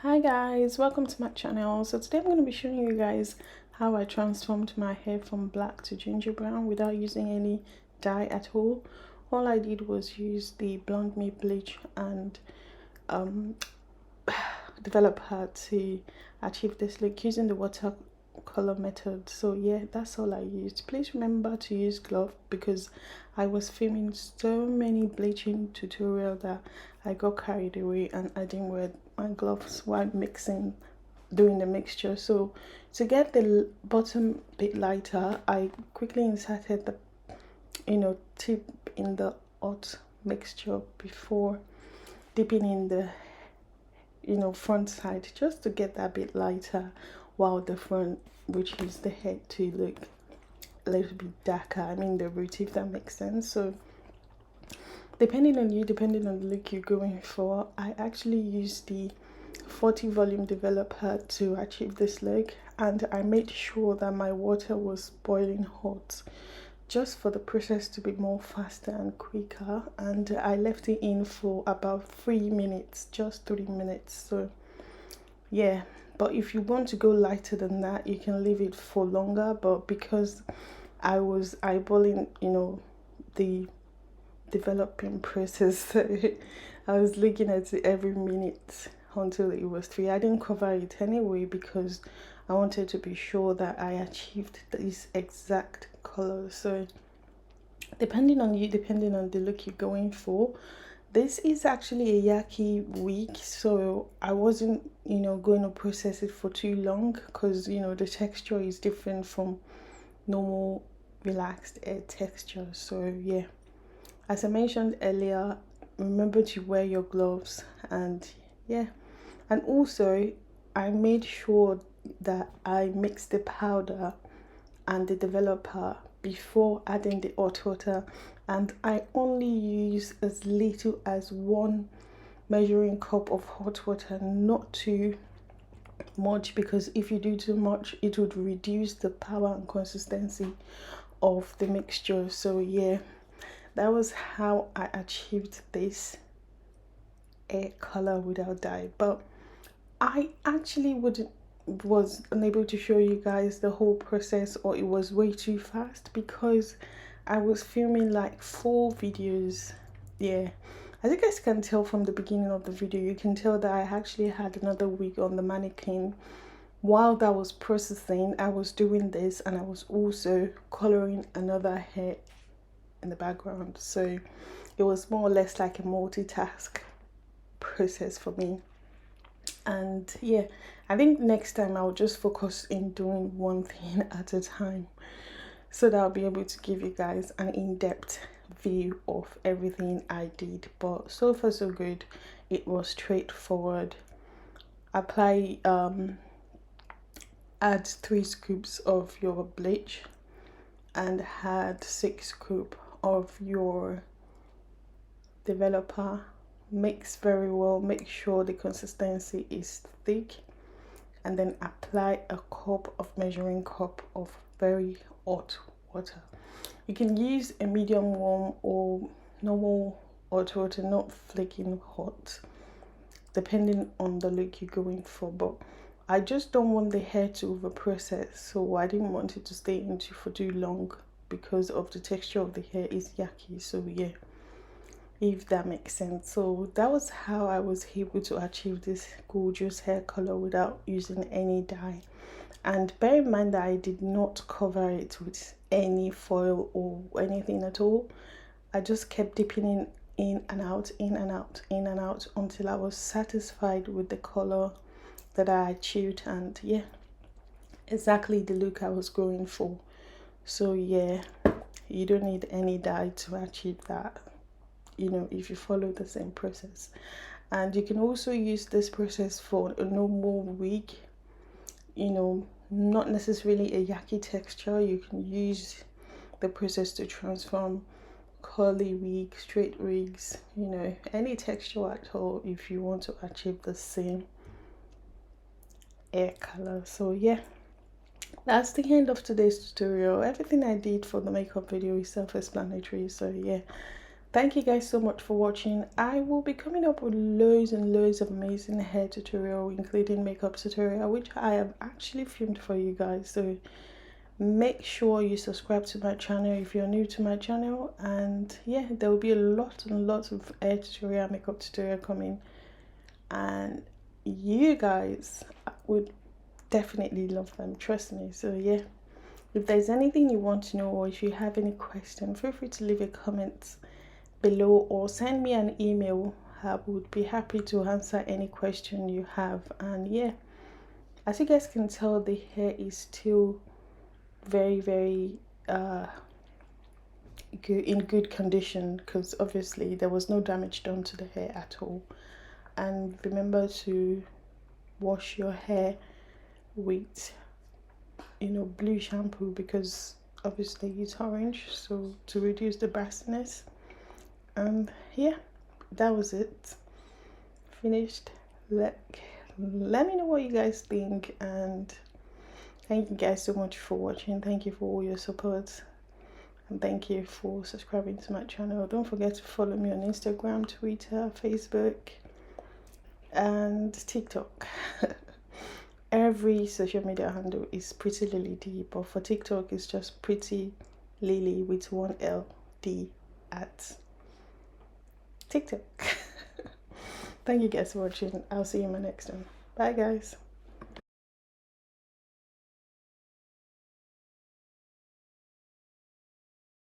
Hi guys, welcome to my channel. So today I'm going to be showing you guys how I transformed my hair from black to ginger brown without using any dye at all. All I did was use the Blonde Me bleach and develop her to achieve this look using the watercolor method. So yeah, that's all I used. Please remember to use glove because I was filming so many bleaching tutorial that I got carried away and I didn't wear my gloves while doing the mixture. So to get the bottom bit lighter, I quickly inserted the tip in the hot mixture before dipping in the front side, just to get that bit lighter, while the front, which is the head, to look a little bit darker. I mean the root, if that makes sense. So depending on the look you're going for, I actually used the 40 volume developer to achieve this look, and I made sure that my water was boiling hot just for the process to be more faster and quicker, and I left it in for about 3 minutes, just 3 minutes. So yeah, but if you want to go lighter than that, you can leave it for longer, but because I was eyeballing the developing process I was looking at it every minute until it was 3. I didn't cover it anyway because I wanted to be sure that I achieved this exact color. So depending on the look you're going for, this is actually a yaki wig, so I wasn't going to process it for too long because the texture is different from normal relaxed hair texture. So yeah, as I mentioned earlier, remember to wear your gloves, and yeah, and also I made sure that I mixed the powder and the developer before adding the hot water, and I only use as little as 1 measuring cup of hot water, not too much, because if you do too much it would reduce the power and consistency of the mixture. So yeah, that was how I achieved this hair color without dye. But I actually was unable to show you guys the whole process, or it was way too fast because I was filming like 4 videos. Yeah, as you guys can tell from the beginning of the video, you can tell that I actually had another wig on the mannequin. While that was processing, I was doing this and I was also coloring another hair in the background. So it was more or less like a multitask process for me. And yeah, I think next time I'll just focus in doing one thing at a time, so that I'll be able to give you guys an in-depth view of everything I did. But so far so good. It was straightforward. Apply add 3 scoops of your bleach and add 6 scoops of your developer. Mix very well, make sure the consistency is thick, and then apply a measuring cup of very hot water. You can use a medium warm or normal hot water, not flaking hot, depending on the look you're going for. But I just don't want the hair to over process, so I didn't want it to stay into for too long because of the texture of the hair is yucky. So yeah, if that makes sense. So that was how I was able to achieve this gorgeous hair color without using any dye. And bear in mind that I did not cover it with any foil or anything at all. I just kept dipping in and out, in and out, in and out, until I was satisfied with the color that I achieved. And yeah, exactly the look I was going for. So yeah, you don't need any dye to achieve that, if you follow the same process. And you can also use this process for a normal wig, not necessarily a yaki texture. You can use the process to transform curly wigs, straight wigs, any texture at all, if you want to achieve the same hair color. So yeah, that's the end of today's tutorial. Everything I did for the makeup video is self-explanatory. So yeah, thank you guys so much for watching. I will be coming up with loads and loads of amazing hair tutorial, including makeup tutorial, which I have actually filmed for you guys. So make sure you subscribe to my channel if you're new to my channel, and yeah, there will be a lot and lots of hair tutorial, makeup tutorial coming, and you guys would definitely love them, trust me. So yeah, if there's anything you want to know, or if you have any question, feel free to leave a comment below or send me an email. I would be happy to answer any question you have. And yeah, as you guys can tell, the hair is still very good, in good condition, because obviously there was no damage done to the hair at all. And remember to wash your hair with, you know, blue shampoo, because obviously it's orange, so to reduce the brassiness. And yeah, that was it, finished. Let me know what you guys think, and thank you guys so much for watching. Thank you for all your support, and thank you for subscribing to my channel. Don't forget to follow me on Instagram, Twitter, Facebook, and TikTok. Every social media handle is Pretty Lily D, but for TikTok it's just Pretty Lily with one L D at TikTok. Thank you guys for watching. I'll see you in my next one. Bye guys.